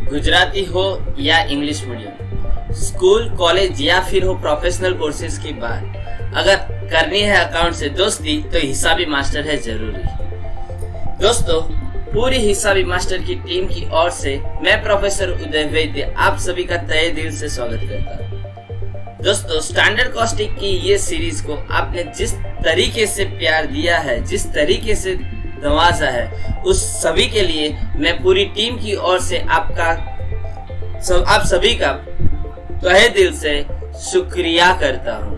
गुजराती हो या English medium, school college या फिर हो प्रोफेशनल कोर्सेज की बात, अगर करनी है अकाउंट से दोस्ती तो हिसाबी मास्टर है जरूरी। दोस्तों, पूरी हिसाबी मास्टर की टीम की ओर से मैं प्रोफेसर उदय वैद्य आप सभी का तहे दिल से स्वागत करता हूँ। दोस्तों, स्टैंडर्ड कॉस्टिंग की ये सीरीज को आपने जिस तरीके से प्यार दिया है, जिस तरीके से नवाजा है, उस सभी के लिए मैं पूरी टीम की ओर से आप सभी का तहे दिल से शुक्रिया करता हूँ।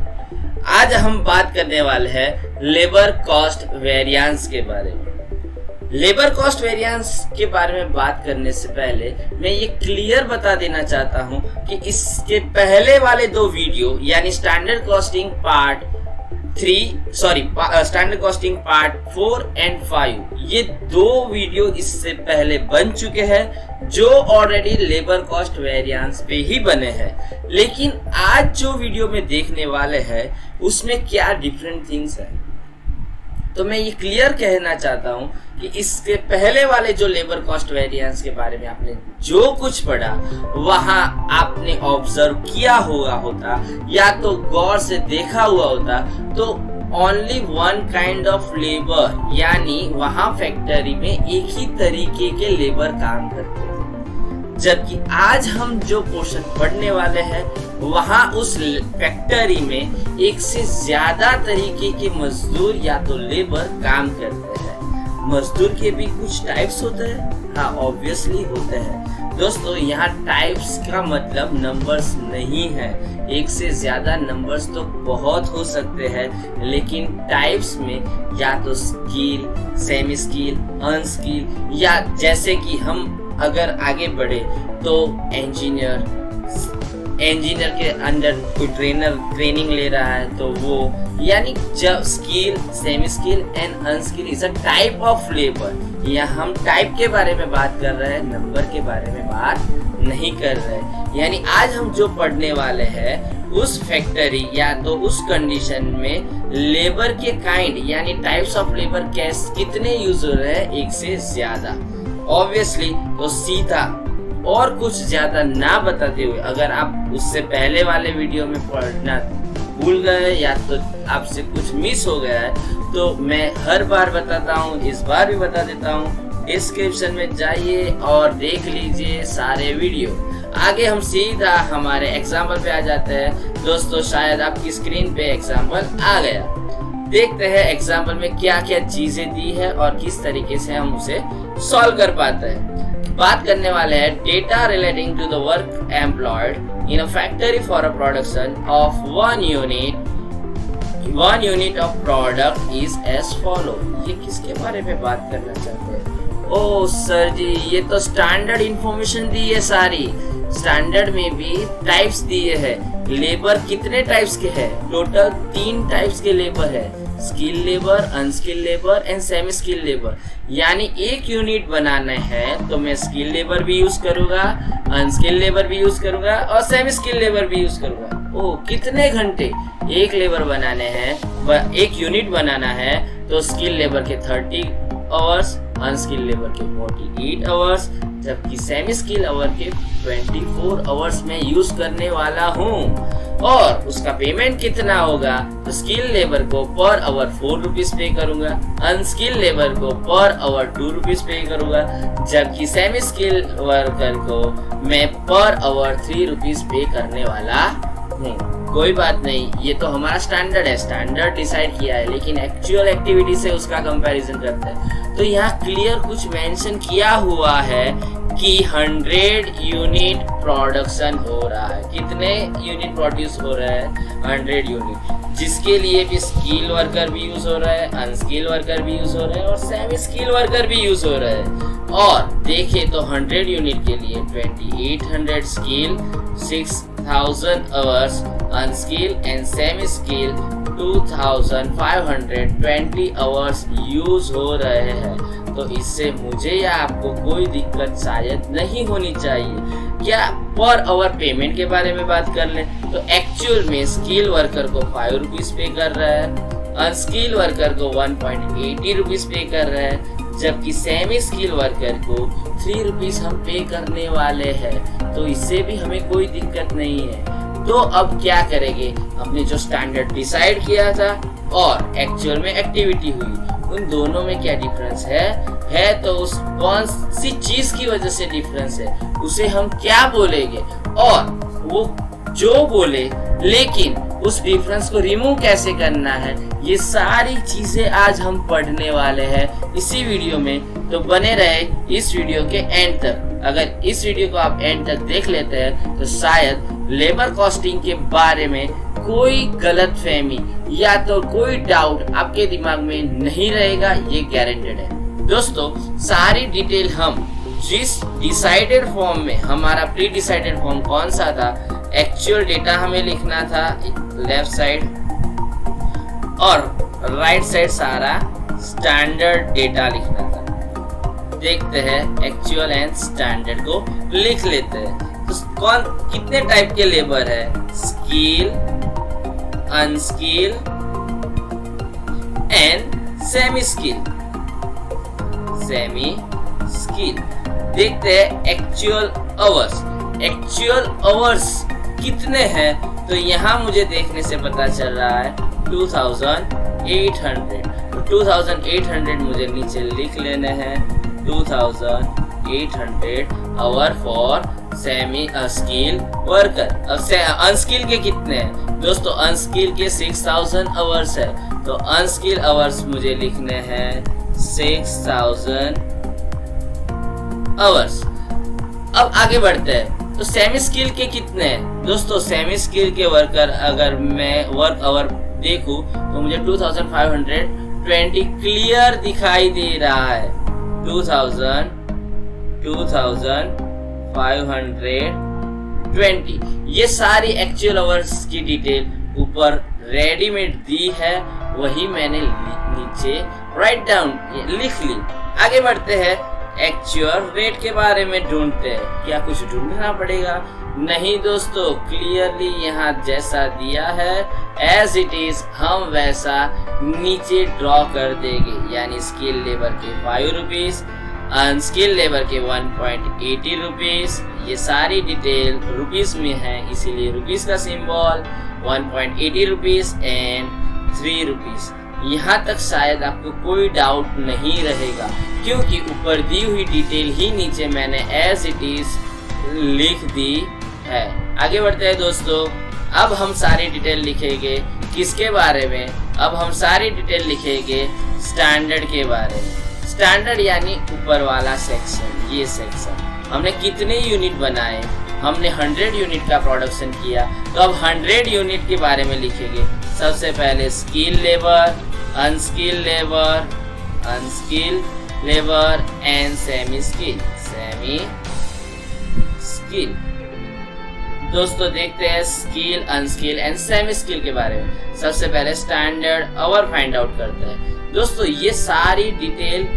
आज हम बात करने वाले हैं लेबर कॉस्ट वेरिएंस के बारे में। लेबर कॉस्ट वेरिएंस के बारे में बात करने से पहले मैं ये क्लियर बता देना चाहता हूँ कि इसके पहले वाले दो वीडियो यानी स्टैंडर्ड कॉस्टिंग पार्ट 4 एंड 5, ये दो वीडियो इससे पहले बन चुके हैं जो ऑलरेडी लेबर कॉस्ट वेरिएंस पे ही बने हैं। लेकिन आज जो वीडियो में देखने वाले हैं उसमें क्या डिफरेंट थिंग्स है, तो मैं ये क्लियर कहना चाहता हूँ कि इसके पहले वाले जो लेबर कॉस्ट वेरिएंस के बारे में आपने जो कुछ पढ़ा वहां आपने ऑब्जर्व किया होता या तो गौर से देखा हुआ होता, तो only one kind of labour, यानी वहां फैक्ट्री में एक ही तरीके के लेबर काम करते थे। जबकि आज हम जो पोर्शन पढ़ने वाले हैं वहां उस फैक्ट्री में एक से ज्यादा तरीके के मजदूर या तो लेबर काम करते हैं। मजदूर के भी कुछ टाइप्स होते हैं, हाँ ऑब्वियसली होते हैं। दोस्तों, यहाँ टाइप्स का मतलब नंबर्स नहीं है, एक से ज्यादा नंबर्स तो बहुत हो सकते हैं, लेकिन टाइप्स में या तो स्किल, सेमी स्किल, अनस्किल, या जैसे कि हम अगर आगे बढ़े तो इंजीनियर के अंडर कोई ट्रेनिंग ले रहा है तो वो, यानी जब skill, semi skill and unskilled is a type of labour. यहाँ हम टाइप के बारे में बात कर रहे हैं, नंबर के बारे में बात नहीं कर रहे हैं। यानी आज हम जो पढ़ने वाले हैं उस फैक्ट्री या तो उस कंडीशन में लेबर के काइंड यानी टाइप्स ऑफ लेबर कितने यूज हो रहे हैं, एक से ज्यादा। ऑब्वियसली तो सीधा और कुछ ज्यादा ना बताते हुए, अगर आप उससे पहले वाले वीडियो में पढ़ना भूल गए या तो आपसे कुछ मिस हो गया है, तो मैं हर बार बताता हूँ, इस बार भी बता देता हूँ, डिस्क्रिप्शन में जाइए और देख लीजिए सारे वीडियो। आगे हम सीधा हमारे एग्जाम्पल पे आ जाते हैं। दोस्तों, शायद आपकी स्क्रीन पे एग्जाम्पल आ गया। देखते हैं एग्जाम्पल में क्या क्या चीजें दी है और किस तरीके से हम उसे सॉल्व कर पाते हैं। बात करने वाले हैं data relating to the work employed in a factory for a production of one unit of product is as follow. ये किसके बारे में बात करना चाहते हैं? ओ सर जी, ये तो स्टैंडर्ड इंफॉर्मेशन दी है सारी। स्टैंडर्ड में भी टाइप्स दिए हैं। लेबर कितने टाइप्स के हैं? टोटल 3 टाइप्स के लेबर है, skill labour, unskilled labour and semi skill labour. यानी एक यूनिट बनाना है तो मैं स्किल लेबर भी यूज करूंगा, अनस्किल लेबर भी यूज करूंगा और सेमी स्किल लेबर भी यूज करूंगा। ओ, कितने घंटे एक लेबर बनाने हैं, एक यूनिट बनाना है तो स्किल लेबर के 30 आवर्स, अनस्किल लेबर के 48 आवर्स, जबकि सेमी स्किल लेबर के 24 आवर्स में यूज करने वाला हूँ। और उसका पेमेंट कितना होगा? तो स्किल लेबर को पर आवर 4 रुपीज पे करूंगा, अनस्किल लेबर को पर आवर 2 रुपीज पे करूंगा, जबकि सेमी स्किल वर्कर को मैं पर आवर 3 रुपीज पे करने वाला हूँ। कोई बात नहीं, ये तो हमारा स्टैंडर्ड है, स्टैंडर्ड डिसाइड किया है, लेकिन एक्चुअल एक्टिविटी से उसका कंपैरिजन करते हैं तो यहाँ क्लियर कुछ मेंशन किया हुआ है कि 100 यूनिट प्रोडक्शन हो रहा है। कितने यूनिट प्रोड्यूस हो रहा है? 100 यूनिट, जिसके लिए भी स्किल वर्कर भी यूज हो रहा है, अनस्किल वर्कर भी यूज हो रहा है और सेमी स्किल वर्कर भी यूज हो रहा है। और देखें तो 100 यूनिट के लिए 2800 skill, 6000 hours unskilled and semi skill 2520 hours use हो रहे हैं। तो इससे मुझे या आपको कोई दिक्कत शायद नहीं होनी चाहिए। क्या पर आवर पेमेंट के बारे में बात कर लें तो एक्चुअल में स्किल वर्कर को 5 रुपीज पे कर रहा है, अनस्किल वर्कर को 1.80 रुपीज पे कर रहा है, जबकि सेमी स्किल वर्कर को 3 रुपीज हम पे करने वाले हैं, तो इससे भी हमें कोई दिक्कत नहीं है। तो अब क्या करेंगे, हमने जो स्टैंडर्ड डिसाइड किया था और एक्चुअल में एक्टिविटी हुई, उन दोनों में क्या डिफरेंस है तो उस कौन सी चीज की वजह से डिफरेंस है उसे हम क्या बोलेंगे, और वो जो बोले लेकिन उस डिफरेंस को रिमूव कैसे करना है, ये सारी चीजें आज हम पढ़ने वाले हैं इसी वीडियो में। तो बने रहे इस वीडियो के एंड तक। अगर इस वीडियो को आप एंड तक देख लेते हैं तो शायद लेबर कॉस्टिंग के बारे में कोई गलत फहमी या तो कोई डाउट आपके दिमाग में नहीं रहेगा, ये गारंटेड है। दोस्तों, सारी डिटेल हम जिस डिसाइडेड फॉर्म में, हमारा प्री डिसाइडेड फॉर्म कौन सा था, एक्चुअल डेटा हमें लिखना था लेफ्ट साइड और राइट साइड सारा स्टैंडर्ड डेटा लिखना था। देखते हैं एक्चुअल एंड स्टैंडर्ड को लिख लेते हैं। तो कौन कितने टाइप के लेबर है, skill, unskilled and semi skill. Semi skill देखते हैं एक्चुअल आवर्स। एक्चुअल आवर्स कितने हैं, तो यहाँ मुझे देखने से पता चल रहा है 2800। तो 2800 मुझे नीचे लिख लेने हैं। 2800 hour for semi skill worker. अब अनस्किल के कितने हैं दोस्तों, अनस्किल के 6000 आवर्स है, तो अनस्किल आवर्स मुझे लिखने हैं 6000 आवर्स। अब आगे बढ़ते हैं। तो सेमी स्किल के कितने हैं दोस्तों, सेमी स्किल के वर्कर अगर मैं वर्क आवर देखूं तो मुझे 2520 क्लियर दिखाई दे रहा है। 2520 ये सारी एक्चुअल आवर्स की डिटेल ऊपर रेडीमेड दी है, वही मैंने नीचे राइट डाउन लिख ली। आगे बढ़ते हैं, एक्चुअल रेट के बारे में ढूंढते हैं। क्या कुछ ढूंढना पड़ेगा? नहीं दोस्तों, क्लियरली यहाँ जैसा दिया है एज इट इज हम वैसा नीचे ड्रॉ कर देंगे। यानी स्किल लेबर के 5 रुपीज, अनस्किल लेबर के 1.80 रुपीज। ये सारी डिटेल रुपीज में है, इसीलिए रुपीज का सिंबल 1.80 रुपीज एंड 3 रुपीज। यहाँ तक शायद आपको कोई डाउट नहीं रहेगा, क्योंकि ऊपर दी हुई डिटेल ही नीचे मैंने एज इट इज लिख दी है। आगे बढ़ते हैं दोस्तों। अब हम सारी डिटेल लिखेंगे किसके बारे में, अब हम सारी डिटेल लिखेंगे स्टैंडर्ड के बारे में। स्टैंडर्ड यानी ऊपर वाला सेक्शन, ये सेक्शन हमने कितने यूनिट बनाए, हमने 100 यूनिट का प्रोडक्शन किया, तो अब 100 यूनिट के बारे में लिखेंगे। सबसे पहले skill labour, unskilled labour and semi skill. दोस्तों देखते हैं skill, unskilled and semi skill के बारे में। सबसे पहले स्टैंडर्ड आवर फाइंड आउट करते हैं। दोस्तों ये सारी डिटेल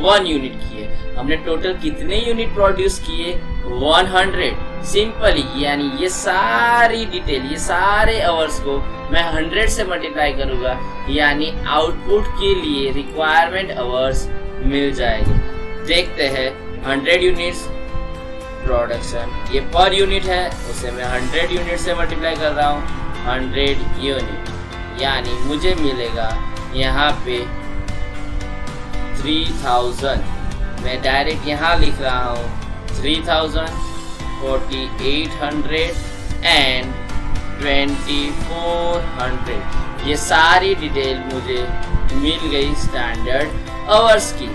1 यूनिट की है। हमने टोटल कितने यूनिट प्रोड्यूस किए, 100। सिंपली यानी ये सारी डिटेल, ये सारे आवर्स को मैं 100 से मल्टीप्लाई करूंगा, यानी आउटपुट के लिए रिक्वायरमेंट आवर्स मिल जाएंगे। देखते हैं 100 यूनिट्स प्रोडक्शन, ये पर यूनिट है, उसे मैं 100 यूनिट से मल्टीप्लाई कर रहा हूँ। 100 यूनिट यानी मुझे मिलेगा यहाँ पे 3000। मैं डायरेक्ट यहाँ लिख रहा हूँ 3000, 4800 एंड 2400। ये सारी डिटेल मुझे मिल गई स्टैंडर्ड आवर्स की।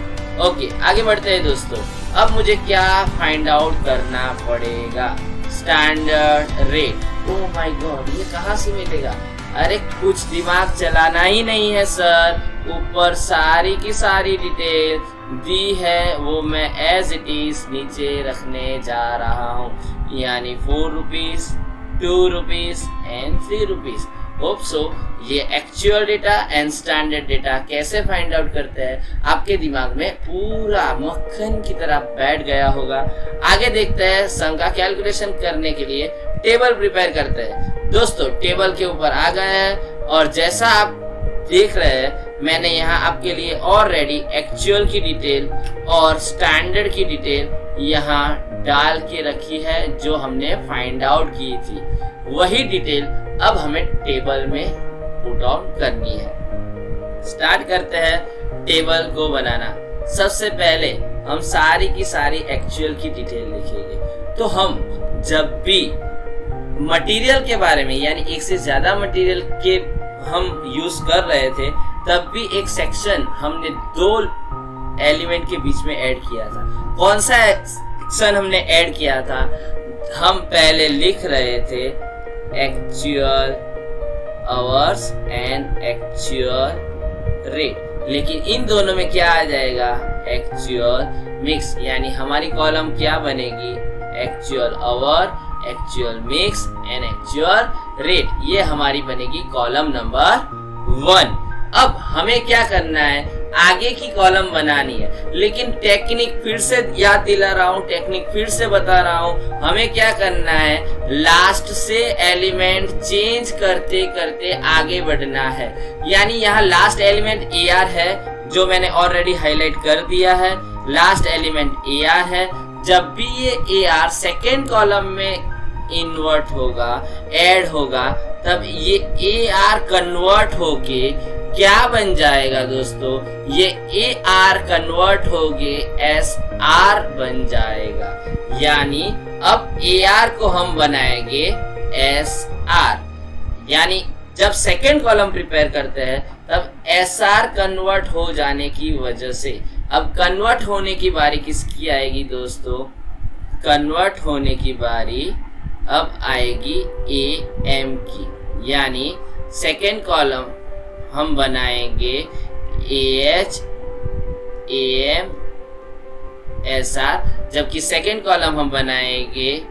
ओके, आगे बढ़ते हैं दोस्तों। अब मुझे क्या फाइंड आउट करना पड़ेगा, standard rate. Oh my God, ये कहाँ से मिलेगा? अरे कुछ दिमाग चलाना ही नहीं है सर, ऊपर सारी की सारी डिटेल दी है, वो मैं एज इट इज नीचे रखने जा रहा हूँ। यानी 4 rupees, 2 rupees and 3 rupees. Hope so ये actual data and standard data कैसे फाइंड आउट करते हैं आपके दिमाग में पूरा मक्खन की तरह बैठ गया होगा। आगे देखते हैं सम का कैलकुलेशन करने के लिए टेबल प्रिपेयर करते हैं। दोस्तों टेबल के ऊपर आ गए हैं और जैसा आप देख रहे हैं मैंने यहाँ आपके लिए ऑलरेडी एक्चुअल की डिटेल और स्टैंडर्ड की डिटेल यहाँ डाल के रखी है, जो हमने फाइंड आउट की थी। वही डिटेल अब हमें टेबल में पुट ऑन करनी है। स्टार्ट करते हैं टेबल को बनाना। सबसे पहले हम सारी की सारी एक्चुअल की डिटेल लिखेंगे। तो हम जब भी मटेरियल के बारे में, यानी एक से ज्यादा मटेरियल के हम यूज कर रहे थे, तब भी एक सेक्शन हमने 2 एलिमेंट के बीच में ऐड किया था। कौन सा सेक्शन हमने ऐड किया था? हम पहले लिख रहे थे actual hours and actual rate, लेकिन इन दोनों में क्या आ जाएगा? Actual mix. यानी हमारी कॉलम क्या बनेगी? Actual our, actual mix and actual rate. ये हमारी बनेगी कॉलम नंबर 1। अब हमें क्या करना है? आगे की कॉलम बनानी है, लेकिन टेक्निक फिर से याद दिला रहा हूँ, टेक्निक फिर से बता रहा हूँ। हमें क्या करना है? लास्ट से एलिमेंट चेंज करते करते आगे बढ़ना है। यानी यहाँ लास्ट एलिमेंट AR है, जो मैंने ऑलरेडी हाईलाइट कर दिया है। लास्ट एलिमेंट AR है। जब भी ये AR सेकेंड कॉलम में इन्वर्ट होगा, ऐड होगा, तब ये AR कन्वर्ट होके क्या बन जाएगा दोस्तों? ये AR कन्वर्ट होके SR बन जाएगा। यानी अब AR को हम बनाएंगे SR। यानी जब सेकेंड कॉलम प्रिपेयर करते हैं तब SR कन्वर्ट हो जाने की वजह से अब कन्वर्ट होने की बारी किसकी आएगी दोस्तों? कन्वर्ट होने की बारी अब आएगी AM की। यानी सेकेंड कॉलम हम बनाएंगे AH AM SR, जबकि सेकेंड कॉलम हम बनाएंगे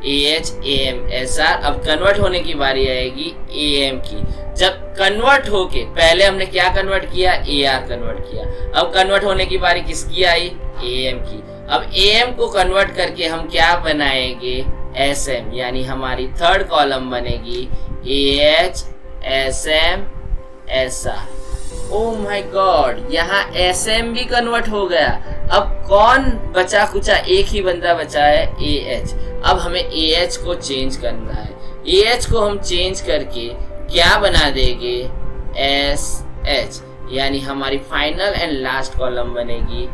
AH AM SR। अब कन्वर्ट होने की बारी आएगी AM की। जब कन्वर्ट होके, पहले हमने क्या कन्वर्ट किया? AR कन्वर्ट किया। अब कन्वर्ट होने की बारी किसकी आई? AM की। अब AM को कन्वर्ट करके हम क्या बनाएंगे? SM। यानी हमारी थर्ड कॉलम बनेगी AH SM SR। Oh my God, यहाँ SM भी कन्वर्ट हो गया। अब कौन बचा कुचा? एक ही बंदा बचा है, AH। अब हमें AH को चेंज करना है। AH को हम चेंज करके क्या बना देंगे? SH। यानी हमारी फाइनल एंड लास्ट कॉलम बनेगी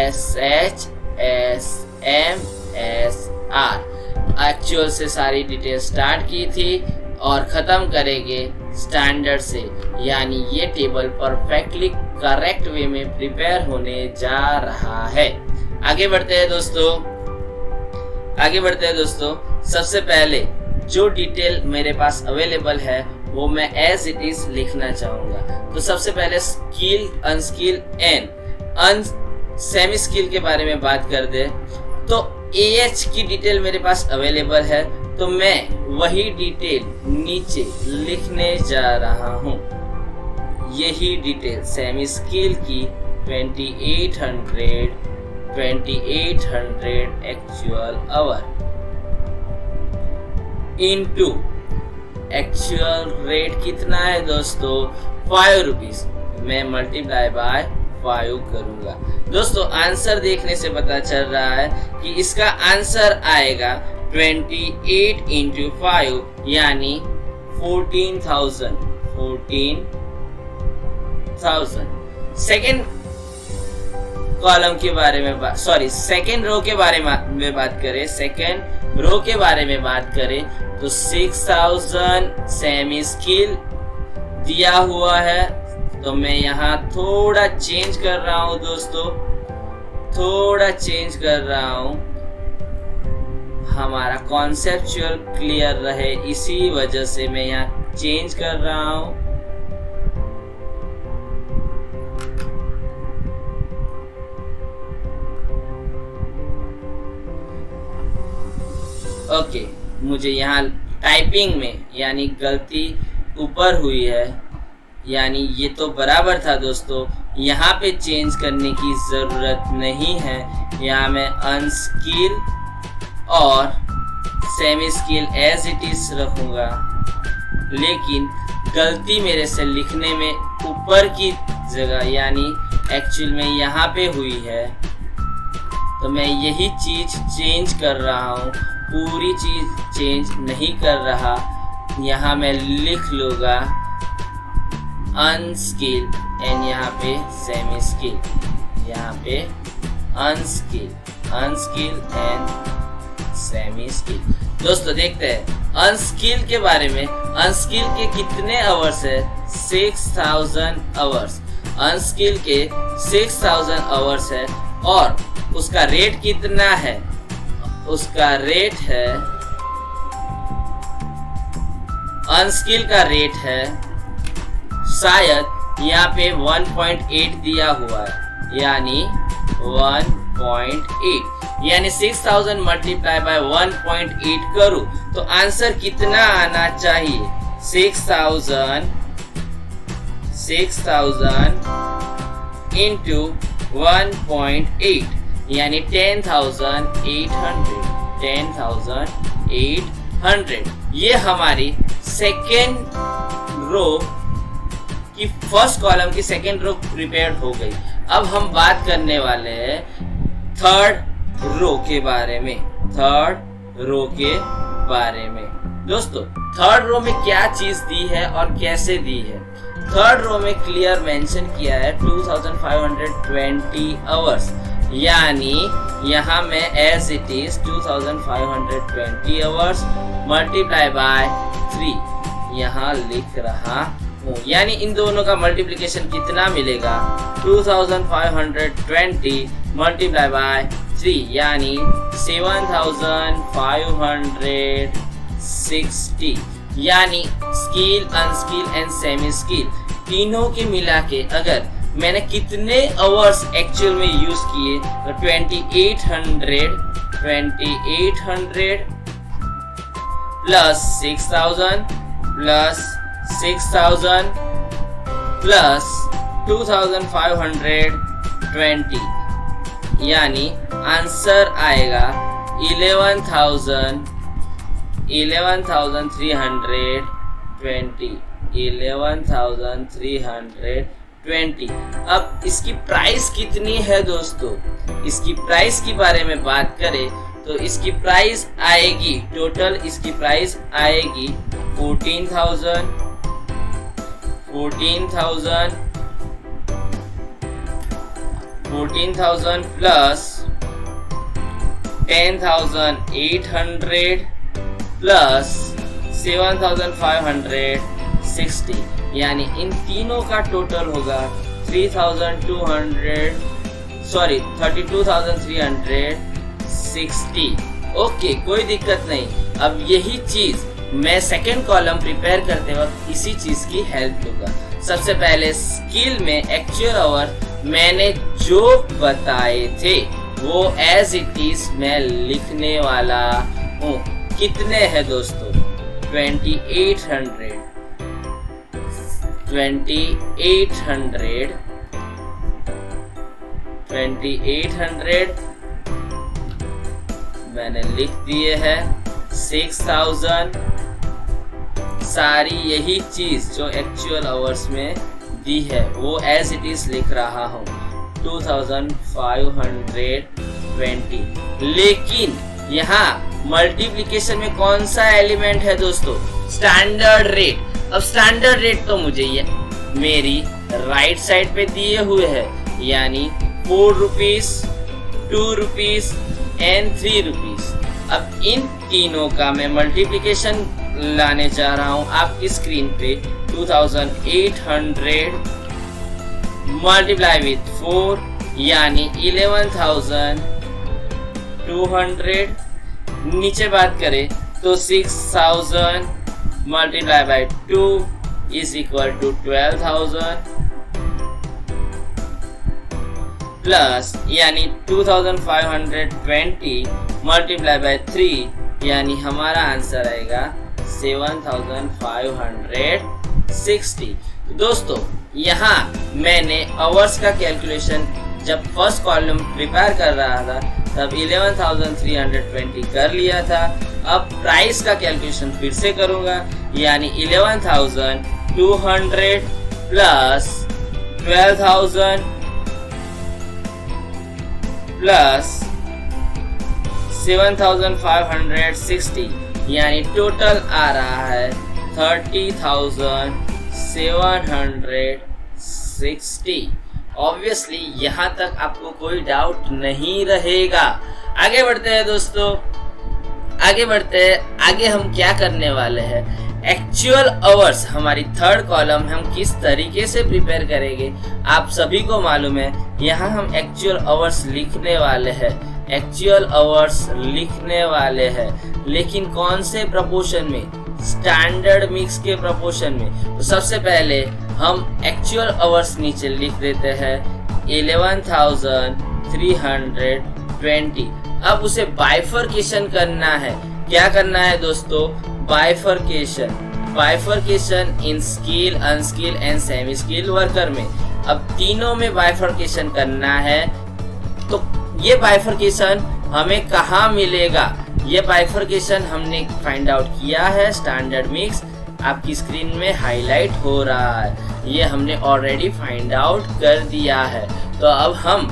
SH SM SR। एक्चुअल से सारी डिटेल स्टार्ट की थी और खत्म करेंगे स्टैंडर्ड से। यानी ये टेबल परफेक्टली करेक्ट वे में प्रिपेयर होने जा रहा है। आगे बढ़ते हैं दोस्तों। सबसे पहले जो डिटेल मेरे पास अवेलेबल है वो मैं एज इट इज लिखना चाहूंगा। तो सबसे पहले skill, unskilled and semi skill के बारे में बात कर दे तो AH की डिटेल मेरे पास अवेलेबल है, तो मैं वही डिटेल नीचे लिखने जा रहा हूँ। यही डिटेल सेमी स्किल की 2800 actual our into actual rate कितना है दोस्तों? 5 रुपीज। मैं मल्टीप्लाई बाय 5 करूंगा। दोस्तों आंसर देखने से पता चल रहा है कि इसका आंसर आएगा 28 into 5 यानी 14,000। सेकेंड कॉलम के बारे में सेकेंड रो के बारे में बात करें, सेकेंड रो के बारे में बात करें तो 6,000 सेमी स्किल दिया हुआ है। तो मैं यहाँ थोड़ा चेंज कर रहा हूँ दोस्तों, थोड़ा चेंज कर रहा हूँ, हमारा कॉन्सेप्चुअल क्लियर रहे, इसी वजह से मैं यहाँ चेंज कर रहा हूँ। ओके, मुझे यहाँ टाइपिंग में यानी गलती ऊपर हुई है, यानी ये तो बराबर था दोस्तों, यहाँ पे चेंज करने की ज़रूरत नहीं है। यहाँ मैं अनस्किल और semi skill as it is रखूँगा, लेकिन गलती मेरे से लिखने में ऊपर की जगह यानी एक्चुअल में यहाँ पे हुई है, तो मैं यही चीज चेंज कर रहा हूँ, पूरी चीज चेंज नहीं कर रहा। यहाँ मैं लिख लूँगा अनस्किल एंड यहाँ पे सेमी स्किल, यहाँ पे अनस्किल एंड सेमी स्किल। दोस्तों देखते हैं अनस्किल के बारे में। अनस्किल के कितने आवर्स है? 6000 आवर्स। अनस्किल के 6000 आवर्स है और उसका रेट कितना है? उसका रेट है, अनस्किल का रेट है शायद यहाँ पे 1.8 दिया हुआ है, यानी 1.8 यानी 6000 मल्टीप्लाई बाय 1.8 करूं तो आंसर कितना आना चाहिए? 6000 इंटू 1.8 यानी 10,800। ये हमारी सेकेंड रो की फर्स्ट कॉलम की सेकेंड रो प्रिपेयर हो गई। अब हम बात करने वाले हैं थर्ड रो के बारे में। थर्ड रो के बारे में दोस्तों, थर्ड रो में क्या चीज दी है और कैसे दी है? थर्ड रो में क्लियर मेंशन किया है 2520 आवर्स, यानी यहाँ मैं as it is 2520 hours multiply by 3 यहाँ लिख रहा हूँ। यानी इन दोनों का मल्टीप्लिकेशन कितना मिलेगा? 2520 मल्टीप्लाई बाय 3 यानी 7560। यानी skill, unskilled and semi skill तीनों के मिला के अगर मैंने कितने आवर्स एक्चुअल में यूज किए तो 2800 प्लस 6000 प्लस 6000 प्लस 2520 यानी आंसर आएगा 11,320। अब इसकी प्राइस कितनी है दोस्तों? इसकी प्राइस के बारे में बात करें तो इसकी प्राइस आएगी, टोटल इसकी प्राइस आएगी 14,000 प्लस 10,800 प्लस 7,560 यानी इन तीनों का टोटल होगा 32,360। ओके, कोई दिक्कत नहीं। अब यही चीज मैं सेकेंड कॉलम प्रिपेयर करते वक्त इसी चीज की हेल्प लूंगा। सबसे पहले स्किल में एक्चुअल आवर मैंने जो बताए थे वो एज इट इज मैं लिखने वाला हूँ। कितने हैं दोस्तों? 2800 मैंने लिख दिए हैं। 6000 सारी यही चीज जो एक्चुअल आवर्स में दी है वो एज इट इज लिख रहा हूँ 2520। लेकिन यहाँ मल्टीप्लिकेशन में कौन सा एलिमेंट है दोस्तों? Standard rate. अब स्टैंडर्ड रेट तो मुझे ये मेरी राइट साइड पे दिए हुए है, यानी 4 रुपीज, 2 रुपीज एंड 3 रुपीज। अब इन तीनों का मैं मल्टीप्लिकेशन लाने जा रहा हूँ आपकी स्क्रीन पे। 2800 मल्टीप्लाई विथ 4 यानी 11,200। नीचे बात करें तो 6000 multiply by 2 is equal to 12,000 plus यानी 2520 मल्टीप्लाई बाय 3 यानी हमारा आंसर आएगा 7,560। दोस्तों यहाँ मैंने आवर्स का कैलकुलेशन जब फर्स्ट कॉलम प्रिपेयर कर रहा था तब 11,320 कर लिया था। अब प्राइस का कैलकुलेशन फिर से करूंगा, यानी 11,200 200 प्लस 12,000 प्लस 7,560, यानी टोटल आ रहा है 30,760। ऑब्वियसली यहाँ तक आपको कोई डाउट नहीं रहेगा। आगे बढ़ते हैं दोस्तों, आगे बढ़ते हैं। आगे हम क्या करने वाले हैं, एक्चुअल आवर्स, हमारी थर्ड कॉलम हम किस तरीके से प्रिपेयर करेंगे आप सभी को मालूम है। यहाँ हम एक्चुअल आवर्स लिखने वाले हैं, एक्चुअल आवर्स लिखने वाले हैं, लेकिन कौन से प्रपोर्शन में, स्टैंडर्ड मिक्स के प्रपोर्शन में। तो सबसे पहले हम एक्चुअल आवर्स नीचे लिख देते हैं 11,320। अब उसे बाइफरकेशन करना है। क्या करना है दोस्तों, bifurcation in skill, unskilled and semi skill worker में। अब तीनों में बाइफरकेशन करना है। तो ये बाइफरकेशन हमें कहाँ मिलेगा, ये बाइफरकेशन हमने फाइंड आउट किया है। स्टैंडर्ड मिक्स आपकी स्क्रीन में हाईलाइट हो रहा है, ये हमने ऑलरेडी फाइंड आउट कर दिया है। तो अब हम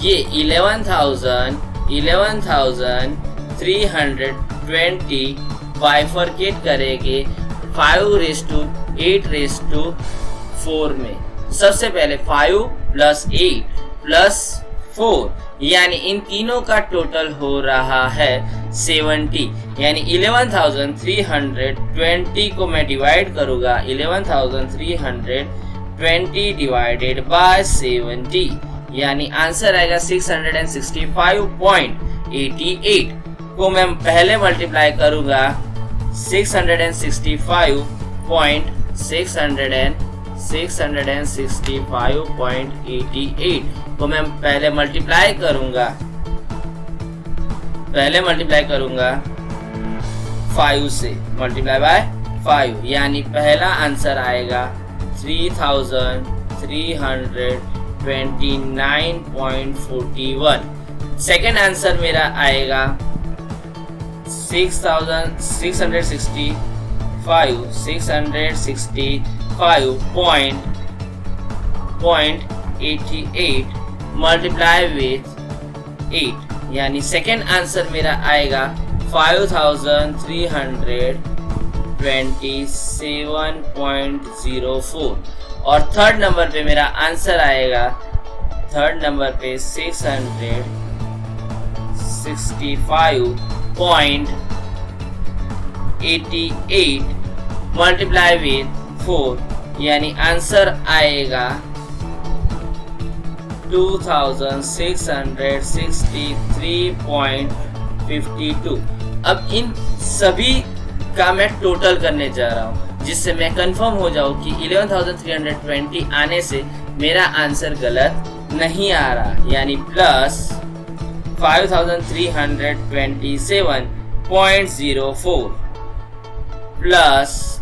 ये 11,320 बाइफरकेट करेंगे 5:8:4 में। सबसे पहले 5 + 8 + 4, यानी इन तीनों का टोटल हो रहा है 70। यानी 11,320 को मैं डिवाइड करूंगा 11,320 डिवाइडेड बाय 70, यानी आंसर आएगा 665.88 को मैं पहले मल्टीप्लाई करूंगा 665.88 को मैं पहले मल्टीप्लाई करूंगा 5 से, मल्टीप्लाई बाय 5, यानी पहला आंसर आएगा 3,329.41। सेकेंड आंसर मेरा आएगा 665.88 मल्टीप्लाई विथ 8, यानी सेकेंड आंसर मेरा आएगा 5,327.04। और थर्ड नंबर पे मेरा आंसर आएगा, थर्ड नंबर पे 665.88 मल्टीप्लाई विथ 4, यानी आंसर आएगा 2,663.52। अब इन सभी का मैं टोटल करने जा रहा हूँ, जिससे मैं कंफर्म हो जाऊँ कि 11,320 आने से मेरा आंसर गलत नहीं आ रहा, यानी प्लस 5,327.04 प्लस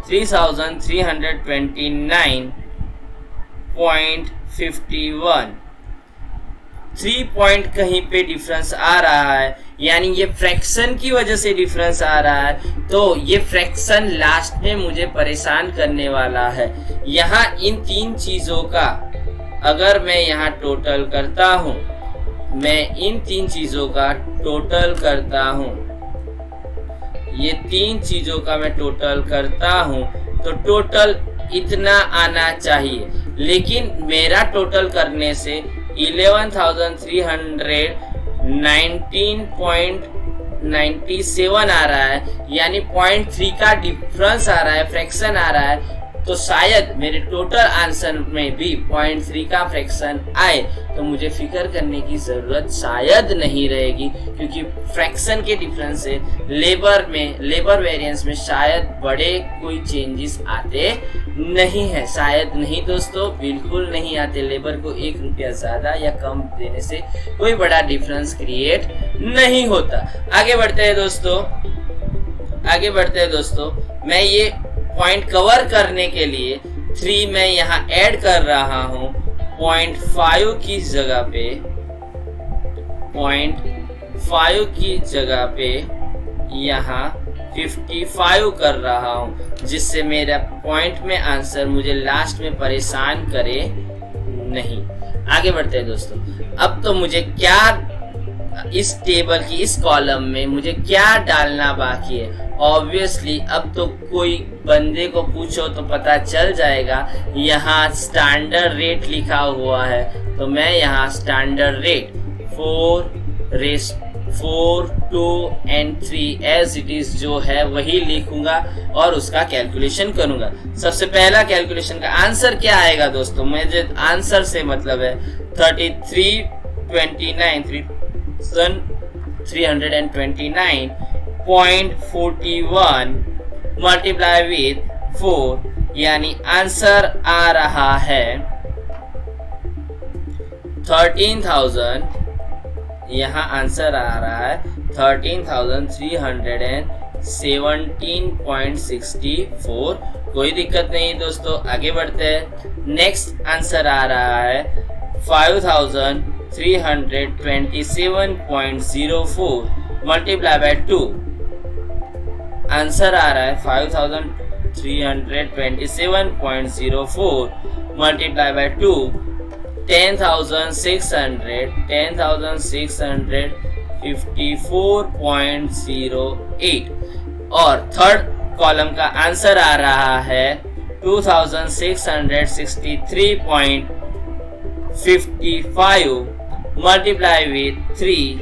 3,329.51। 3 पॉइंट कहीं पे डिफरेंस आ रहा है, यानी ये फ्रैक्शन की वजह से डिफरेंस आ रहा है। तो ये फ्रैक्शन लास्ट में मुझे परेशान करने वाला है। यहाँ इन तीन चीजों का अगर मैं यहाँ टोटल करता हूँ, मैं इन तीन चीजों का टोटल करता हूँ, ये तीन चीजों का मैं टोटल करता हूँ, तो टोटल इतना आना चाहिए। लेकिन मेरा टोटल करने से 11,319.97 आ रहा है, यानी 0.3 का डिफरेंस आ रहा है, फ्रैक्शन आ रहा है। तो शायद मेरे टोटल आंसर में भी 0.3 का फ्रैक्शन आए, तो मुझे फिक्र करने की जरूरत शायद नहीं रहेगी, क्योंकि फ्रैक्शन के डिफरेंस से लेबर वेरिएंस में शायद बड़े कोई चेंजेस आते नहीं है। शायद नहीं दोस्तों, बिल्कुल नहीं आते। लेबर को 1 रुपया ज्यादा या कम देने से कोई बड़ा डिफरेंस क्रिएट नहीं होता। आगे बढ़ते हैं दोस्तों, मैं ये पॉइंट कवर करने के लिए 3 मैं यहाँ ऐड कर रहा हूँ 0.5 की जगह पे, 0.5 की जगह पे यहाँ 55 कर रहा हूँ, जिससे मेरा पॉइंट में आंसर मुझे लास्ट में परेशान करे नहीं। आगे बढ़ते हैं दोस्तों। अब तो मुझे क्या इस टेबल की इस कॉलम में मुझे क्या डालना बाकी है। ऑब्वियसली अब तो कोई बंदे को पूछो तो पता चल जाएगा। यहाँ स्टैंडर्ड रेट लिखा हुआ है, तो मैं यहाँ standard rate 4, 2 and 3 as it is जो है वही लिखूंगा और उसका कैलकुलेशन करूंगा। सबसे पहला कैलकुलेशन का आंसर क्या आएगा दोस्तों, मुझे आंसर से मतलब है 329.41 मल्टीप्लाई विथ 4, यानी आंसर आ रहा है 13,000। यहाँ आंसर आ रहा है 13,317.64। कोई दिक्कत नहीं दोस्तों, आगे बढ़ते हैं। नेक्स्ट आंसर आ रहा है 5,327.04 मल्टीप्लाई बाय 2। आंसर आ रहा है 5,327.04 मल्टीप्लाई बाय 2 10,654.08। और थर्ड कॉलम का आंसर आ रहा है 2,663.55 multiply with 3.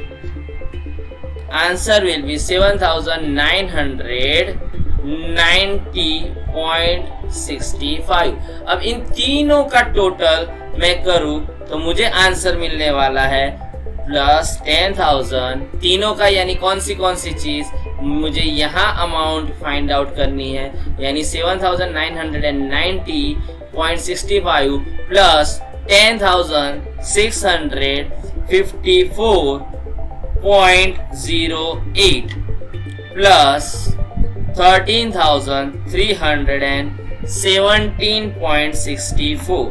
Answer will be 7,990.65. अब इन तीनों का टोटल मैं करूं तो मुझे आंसर मिलने वाला है प्लस 10,000। तीनों का यानी कौन सी चीज मुझे यहाँ अमाउंट फाइंड आउट करनी है, यानी 7,990.65 प्लस 10,654.08 प्लस 13,317.64,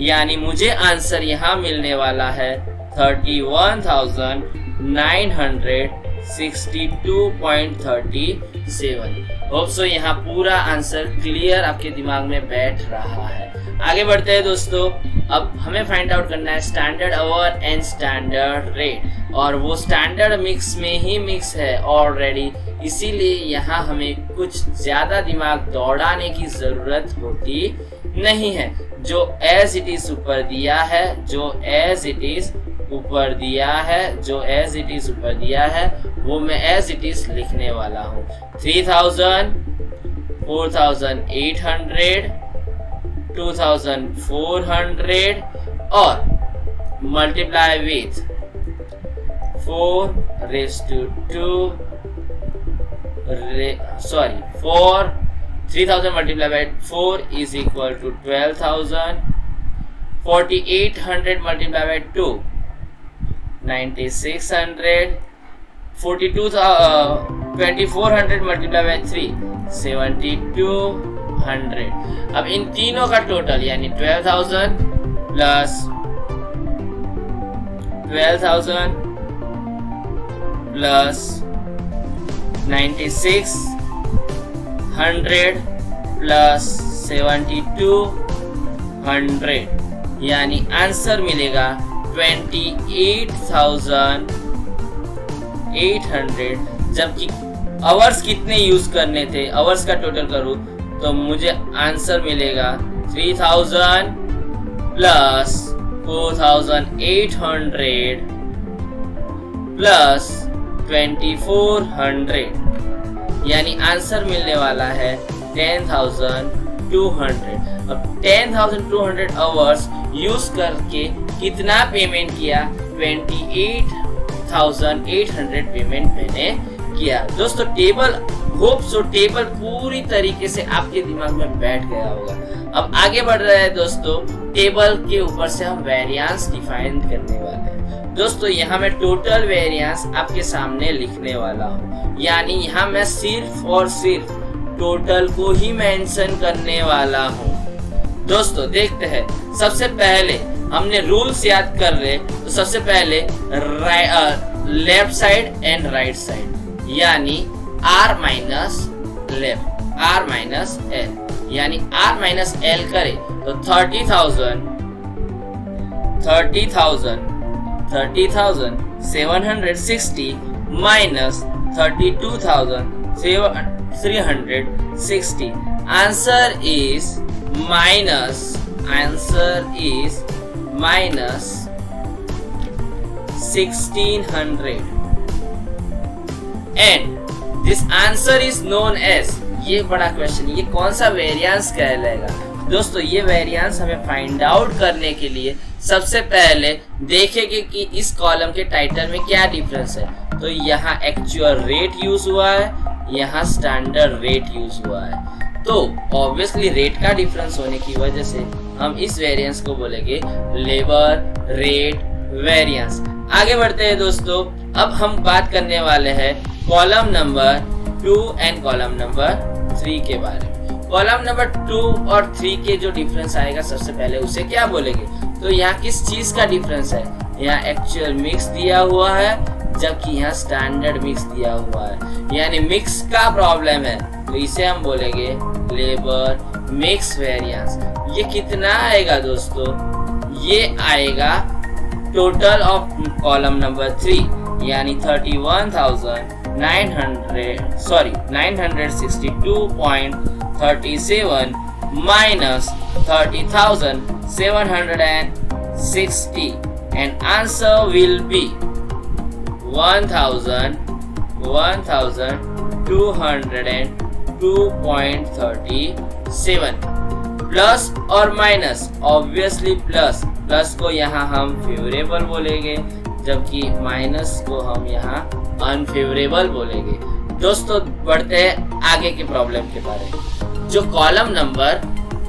यानी मुझे आंसर यहाँ मिलने वाला है 31,962.37। होप सो यहाँ पूरा आंसर क्लियर आपके दिमाग में बैठ रहा है। आगे बढ़ते हैं दोस्तों। अब हमें फाइंड आउट करना है standard our and standard rate, और वो स्टैंडर्ड मिक्स में ही मिक्स है ऑलरेडी, इसीलिए यहाँ हमें कुछ ज्यादा दिमाग दौड़ाने की जरूरत होती नहीं है। जो एज इट इज ऊपर दिया है, जो एज इट इज ऊपर दिया है वो मैं एज इट इज लिखने वाला हूँ। 3,000, 4,800, 2,400 और multiply with 3,000 multiplied by 4 is equal to 12,000. 4,800 multiplied by 2, 9,600. 2,400 multiplied by 3, 7,200. अब इन तीनों का टोटल यानी 12,000 प्लस 12,000 प्लस 9,600 प्लस 7,200, यानी आंसर मिलेगा 28,800। जबकि आवर्स कितने यूज करने थे, आवर्स का टोटल करूं तो मुझे आंसर मिलेगा 3,000 प्लस 4,800 प्लस 2,400, यानी आंसर मिलने वाला है 10,200। अब 10,200 आवर्स यूज करके कितना पेमेंट किया, 28,800 पेमेंट मैंने किया। दोस्तों टेबल टेबल पूरी तरीके से आपके दिमाग में बैठ गया होगा। अब आगे बढ़ रहे हैं दोस्तों। टेबल के ऊपर से हम वेरिएंस डिफाइन करने वाले हैं। दोस्तों यहाँ मैं टोटल वेरिएंस आपके सामने लिखने वाला हूँ, यानी यहाँ मैं सिर्फ और सिर्फ टोटल को ही मेंशन करने वाला हूँ। दोस्तों देखते हैं, सबसे पहले हमने रूल्स याद कर रहे तो सबसे पहले left side and right side, यानी R माइनस L, यानी R माइनस L करे तो 30,760 minus 32,360. Answer is minus 1600. And this answer is known as, ये बड़ा क्वेश्चन, ये कौन सा वेरिएंस कहलाएगा दोस्तों? ये वेरिएंस हमें फाइंड आउट करने के लिए सबसे पहले देखेंगे कि इस कॉलम के टाइटल में क्या डिफरेंस है। तो यहाँ एक्चुअल रेट यूज हुआ है, यहाँ स्टैंडर्ड रेट यूज हुआ है। तो ऑब्वियसली रेट का डिफरेंस होने की वजह से हम इस वेरिएंस को बोलेंगे लेबर रेट वेरिएंस। आगे बढ़ते हैं दोस्तों, अब हम बात करने वाले हैं column number 2 and column number 3 के बारे में। कॉलम नंबर 2 और 3 के जो डिफरेंस आएगा सबसे पहले उसे क्या बोलेंगे? तो यहाँ किस चीज का डिफरेंस है? यहाँ एक्चुअल मिक्स दिया हुआ है, जबकि यहाँ स्टैंडर्ड मिक्स दिया हुआ है, यानी मिक्स का प्रॉब्लम है। तो इसे हम बोलेंगे लेबर मिक्स वेरिएंस। ये कितना आएगा दोस्तों? ये आएगा टोटल ऑफ कॉलम नंबर 3, यानी 962.37 minus 30,760, and answer will be 1,202.37. Plus और माइनस, ऑब्वियसली प्लस को यहाँ हम फेवरेबल बोलेंगे, जबकि माइनस को हम यहाँ अनफेवरेबल बोलेंगे। दोस्तों बढ़ते हैं आगे के प्रॉब्लम के बारे में। जो column number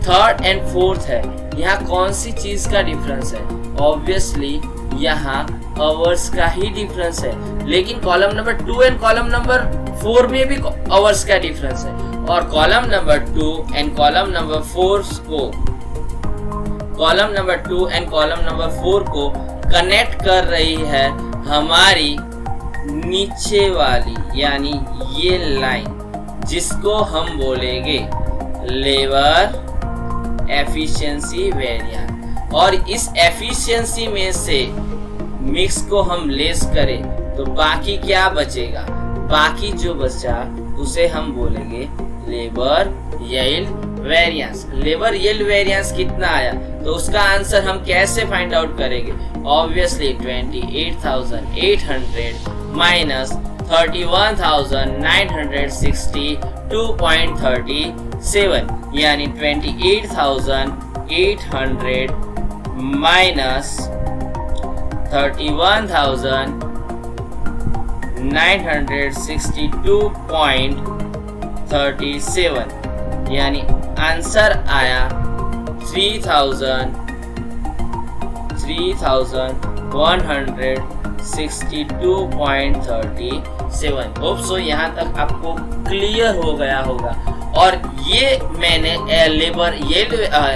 3rd and 4th है, यहाँ कौन सी चीज का डिफरेंस है? ऑब्वियसली यहाँ आवर्स का ही डिफरेंस है, लेकिन column number 2 and column number 4 में भी आवर्स का डिफरेंस है। और column number 2 and column number 4 को कनेक्ट कर रही है हमारी नीचे वाली, यानी ये लाइन, जिसको हम बोलेंगे लेबर एफिशिएंसी वेरिएंस। और इस एफिशिएंसी में से मिक्स को हम लेस करें तो बाकी क्या बचेगा? बाकी जो बचा उसे हम बोलेंगे labour yield variance. Labour yield variance कितना आया? तो उसका आंसर हम कैसे फाइंड आउट करेंगे? ऑब्वियसली 28,800 माइनस 31,962.37, यानी 28,800 माइनस 31,962.37, यानी आंसर आया 3,162.37। होप सो यहाँ तक आपको क्लियर हो गया होगा। और ये मैंने लेबर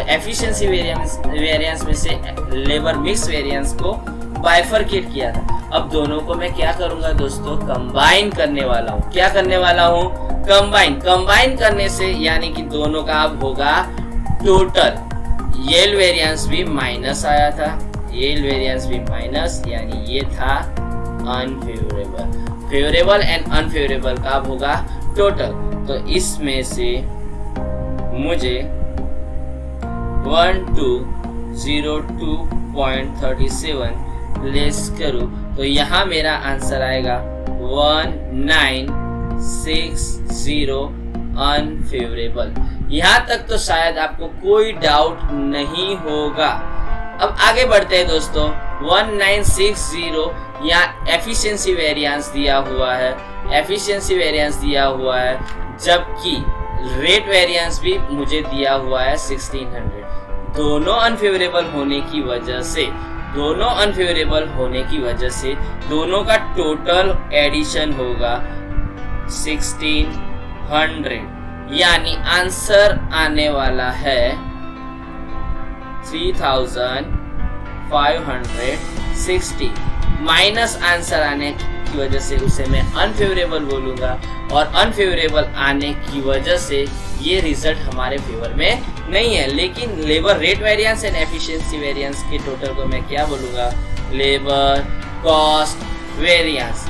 एफिशिएंसी वेरिएंस में से लेबर मिक्स वेरिएंस को बाइफरकेट किया था। अब दोनों को मैं क्या करूंगा दोस्तों? कंबाइन करने वाला हूँ। क्या करने वाला हूँ? कंबाइन करने से यानी कि दोनों का अब होगा टोटल। येल वेरिएंस भी माइनस आया था, येल वेरिएंस भी माइनस, यानी ये था अनफेवरेबल। फेवरेबल एंड अनफेवरेबल का अब होगा टोटल। तो इसमें से मुझे 1202.37 लेस करूं तो यहाँ मेरा आंसर आएगा 1960 अनफेवरेबल। यहाँ तक तो शायद आपको कोई डाउट नहीं होगा। अब आगे बढ़ते हैं दोस्तों। 1960 यहाँ एफिशिएंसी वेरिएंस दिया हुआ है, जबकि रेट वेरिएंस भी मुझे दिया हुआ है 1600। दोनों अनफेवरेबल होने की वजह से दोनों का टोटल एडिशन होगा 1600, यानी आंसर आने वाला है 3560 माइनस आंसर आने की वजह से उसे मैं अनफेवरेबल बोलूंगा, और अनफेवरेबल आने की वजह से ये रिजल्ट हमारे फेवर में नहीं है। लेकिन labour rate variance and efficiency variance के टोटल को मैं क्या बोलूंगा, लेबर कॉस्ट वेरिएंस।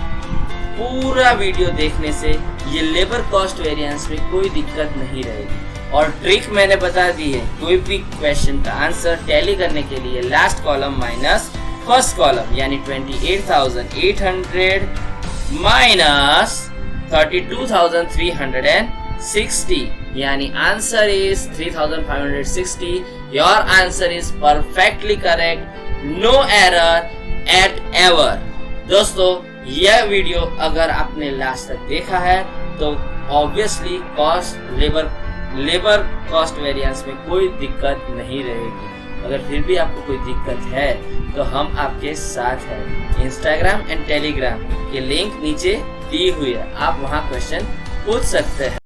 पूरा वीडियो देखने से ये लेबर कॉस्ट वेरिएंस में कोई दिक्कत नहीं रहेगी। और ट्रिक मैंने बता दी है, कोई भी क्वेश्चन का आंसर टैली करने के लिए last column minus first column, यानी 28,800 माइनस 32,360, यानी answer is 3,560। Your answer is perfectly correct, no error at ever. दोस्तों, यह वीडियो अगर आपने लास्ट तक देखा है तो ऑब्वियसली लेबर कॉस्ट वेरिएंस में कोई दिक्कत नहीं रहेगी। अगर फिर भी आपको कोई दिक्कत है तो हम आपके साथ हैं। इंस्टाग्राम एंड टेलीग्राम के लिंक नीचे दी हुई है, आप वहां क्वेश्चन पूछ सकते हैं।